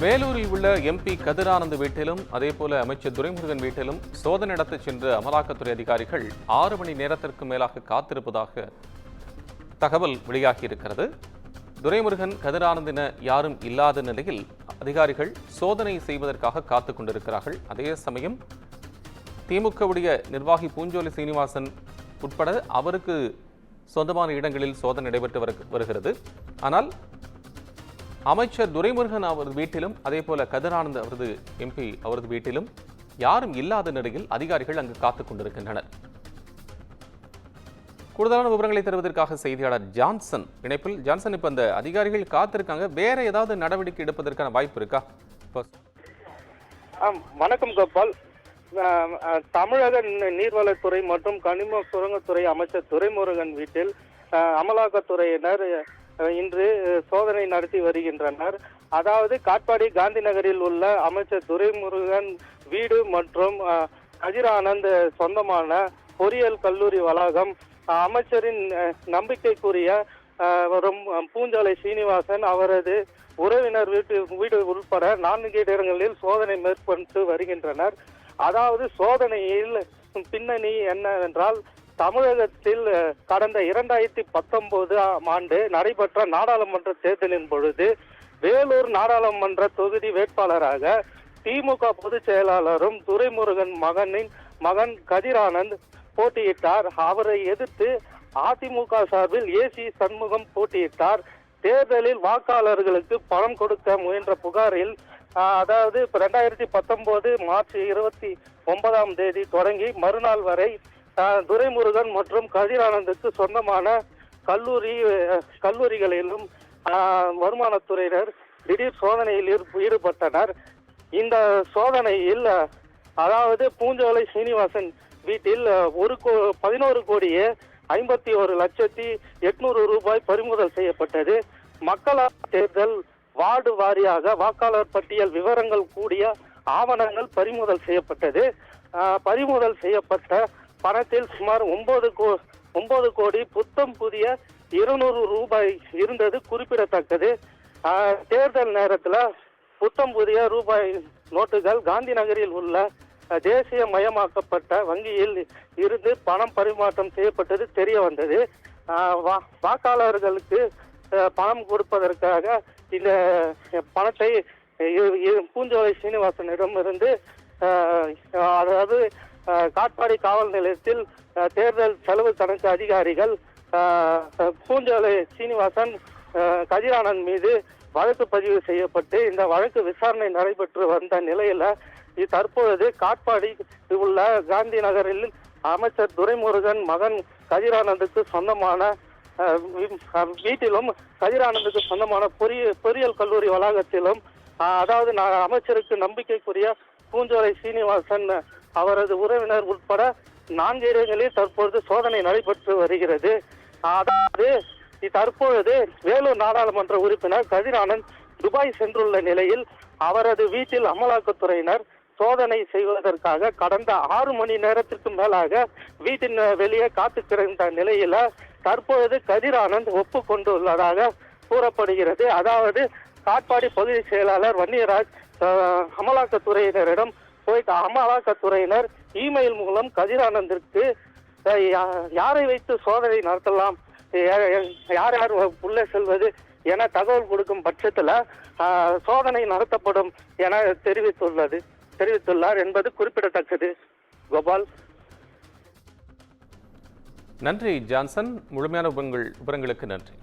வேலூரில் உள்ள எம்பி கதிரானந்த் வீட்டிலும் அதேபோல அமைச்சர் துரைமுருகன் வீட்டிலும் சோதனை நடத்த சென்ற அமலாக்கத்துறை அதிகாரிகள் 6 மணி நேரத்திற்கு மேலாக காத்திருப்பதாக தகவல் வெளியாகியிருக்கிறது. துரைமுருகன் கதிரானந்த் என யாரும் இல்லாத நிலையில் அதிகாரிகள் சோதனை செய்வதற்காக காத்துக் கொண்டிருக்கிறார்கள். அதே சமயம் திமுகவுடைய நிர்வாகி பூஞ்சோலை சீனிவாசன் உட்பட அவருக்கு சொந்தமான இடங்களில் சோதனை நடைபெற்று வருகிறது. ஆனால் அமைச்சர் துரைமுருகன் அவரது வீட்டிலும் அதேபோல கதிரானந்த் அவரது எம்பி அவரது வீட்டிலும் யாரும் இல்லாத நிலையில் அதிகாரிகள் அங்கு காத்துக் கொண்டிருக்கின்றனர். கூடுதலான விவரங்களை தருவதற்காக செய்தியாளர் ஜான்சன் இணைப்பில். ஜான்சன், இப்ப அந்த அதிகாரிகள் காத்திருக்காங்க, வேற ஏதாவது நடவடிக்கை எடுப்பதற்கான வாய்ப்பு இருக்கா? வணக்கம் கோபால். தமிழக நீர்வளத்துறை மற்றும் கனிம சுரங்கத்துறை அமைச்சர் துரைமுருகன் வீட்டில் அமலாக்கத்துறையினர் இன்று சோதனை நடத்தி வருகின்றனர். அதாவது காட்பாடி காந்தி நகரில் உள்ள அமைச்சர் துரைமுருகன் வீடு மற்றும் கதிரானந்த் சொந்தமான பொறியியல் கல்லூரி வளாகம், அமைச்சரின் நம்பிக்கைக்குரிய பூஞ்சோலை சீனிவாசன் அவரது உறவினர் வீடு உட்பட 4 இடங்களில் சோதனை மேற்கொண்டு வருகின்றனர். அதாவது சோதனையில் பின்னணி என்னவென்றால், தமிழகத்தில் கடந்த 2019 ஆண்டு நடைபெற்ற நாடாளுமன்ற தேர்தலின் பொழுது வேலூர் நாடாளுமன்ற தொகுதி வேட்பாளராக திமுக பொதுச் செயலாளரும் துரைமுருகன் மகன் கதிரானந்த் போட்டியிட்டார். அவரை எதிர்த்து அதிமுக சார்பில் ஏசி சண்முகம் போட்டியிட்டார். தேர்தலில் வாக்காளர்களுக்கு பணம் கொடுக்க முயன்ற புகாரில் அதாவது 2019 மார்ச் 29ஆம் தேதி தொடங்கி மறுநாள் வரை துரைமுருகன் மற்றும் கதிரானந்துக்கு சொந்தமான கல்லூரிகளிலும் வருமானத்துறையினர் திடீர் சோதனையில் ஈடுபட்டனர். இந்த சோதனையில் அதாவது பூஞ்சோலை சீனிவாசன் வீட்டில் 11,51,800,000 ரூபாய் பறிமுதல் செய்யப்பட்டது. மக்களவை தேர்தல் வார்டு வாரியாக வாக்காளர் பட்டியல் விவரங்கள் கூடிய ஆவணங்கள் பறிமுதல் செய்யப்பட்டது. பறிமுதல் செய்யப்பட்ட பணத்தில் சுமார் 9 கோடி புத்தம் புதிய 200 ரூபாய் இருந்தது குறிப்பிடத்தக்கது. தேர்தல் நேரத்தில் புத்தம் புதிய ரூபாய் நோட்டுகள் காந்தி நகரில் உள்ள தேசிய மயமாக்கப்பட்ட வங்கியில் இருந்து பணம் பரிமாற்றம் செய்யப்பட்டது தெரிய வந்தது. வாக்காளர்களுக்கு பணம் கொடுப்பதற்காக இந்த பணத்தை பூஞ்சோலை சீனிவாசனிடமிருந்து அதாவது காட்பாடி காவல் நிலையத்தில் தேர்தல் செலவு கணக்கு அதிகாரிகள் பூஞ்சோலை சீனிவாசன் கதிரானந்த் மீது வழக்கு பதிவு செய்யப்பட்டு இந்த வழக்கு விசாரணை நடைபெற்று வந்த நிலையில தற்பொழுது காட்பாடி உள்ள காந்தி நகரில் அமைச்சர் துரைமுருகன் மகன் கதிரானந்துக்கு சொந்தமான வீட்டிலும் கதிரானந்துக்கு சொந்தமான பொறியியல் கல்லூரி வளாகத்திலும் அதாவது அமைச்சருக்கு நம்பிக்கைக்குரிய பூஞ்சோலை சீனிவாசன் அவரது உறவினர் உட்பட 4 இடங்களில் தற்பொழுது சோதனை நடைபெற்று வருகிறது. அதாவது தற்பொழுது வேலூர் நாடாளுமன்ற உறுப்பினர் கதிரானந்த் துபாய் சென்றுள்ள நிலையில் அவரது வீட்டில் அமலாக்கத்துறையினர் சோதனை செய்வதற்காக கடந்த 6 மணி நேரத்திற்கு மேலாக வீட்டின் வெளியே காத்து கிடந்த நிலையில தற்பொழுது கதிரானந்த் ஒப்புக்கொண்டுள்ளதாக கூறப்படுகிறது. அதாவது காட்பாடி பகுதி செயலாளர் வன்னியராஜ் அமலாக்கத்துறையினரிடம் போயிட்டு அமலாக்கத்துறையினர் இமெயில் மூலம் கதிரானந்திற்கு யாரை வைத்து சோதனை நடத்தலாம், யார் யார் உள்ளே செல்வது என தகவல் கொடுக்கும் பட்சத்தில் சோதனை நடத்தப்படும் என தெரிவித்துள்ளார் என்பது குறிப்பிடத்தக்கது. கோபால், நன்றி ஜான்சன். முழுமையான விவரங்களுக்கு நன்றி.